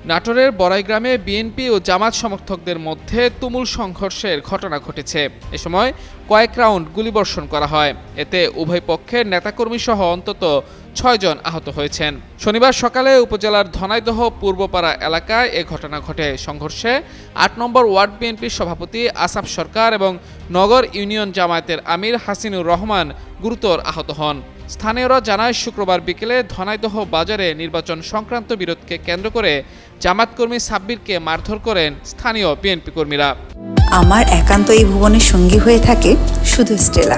নাটোরের বড়াইগ্রামে বিএনপি ও জামাত সমর্থকদের মধ্যে তুমুল সংঘর্ষের ঘটনা ঘটেছে। এ সময় কয়েক রাউন্ড গুলিবর্ষণ করা হয়। এতে উভয় পক্ষের নেতাকর্মী সহ অন্তত ৬ জন আহত হয়েছেন। শনিবার সকালে উপজেলার ধনাইদহ পূর্বপাড়া এলাকায় এ ঘটনা ঘটে। সংঘর্ষে ৮ নম্বর ওয়ার্ড বিএনপির সভাপতি আসাফ সরকার এবং নগর ইউনিয়ন জামায়াতের আমির হাসিনুর রহমান গুরুতর আহত হন। স্থানীয়রা জানায়, শুক্রবার বিকেলে ধনাইদহ বাজারে নির্বাচন সংক্রান্ত বিরোধকে কেন্দ্র করে জামাত কর্মী সাব্বিরকে মারধর করেন স্থানীয় বিএনপি কর্মীরা। আমার একান্ত এই ভুবনের সঙ্গী হয়ে থাকে শুধু স্টেলা।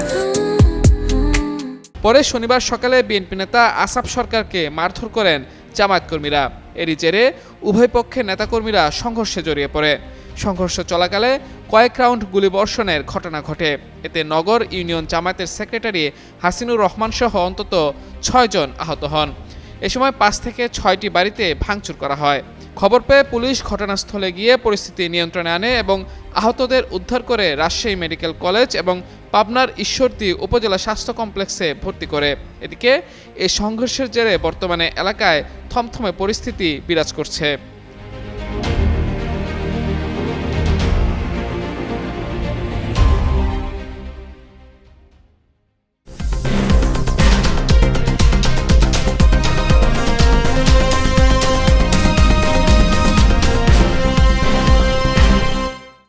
পরে শনিবার সকালে বিএনপি নেতা আসাফ সরকারকে মারধর করেন জামায়াত কর্মীরা। এরই জেরে উভয় পক্ষের নেতাকর্মীরা সংঘর্ষে জড়িয়ে পড়ে। সংঘর্ষ চলাকালে কয়েক রাউন্ড গুলিবর্ষণের ঘটনা ঘটে। এতে নগর ইউনিয়ন জামায়াতের সেক্রেটারি হাসিনুর রহমান সহ অন্তত ৬ জন আহত হন। এ সময় ৫ থেকে ৬টি বাড়িতে ভাঙচুর করা হয়। খবর পেয়ে পুলিশ ঘটনাস্থলে গিয়ে পরিস্থিতি নিয়ন্ত্রণে আনে এবং আহতদের উদ্ধার করে রাজশাহী মেডিকেল কলেজ এবং পাবনার ঈশ্বরদী উপজেলা স্বাস্থ্য কমপ্লেক্সে ভর্তি করে। এদিকে এই সংঘর্ষের জেরে বর্তমানে এলাকায় থমথমে পরিস্থিতি বিরাজ করছে।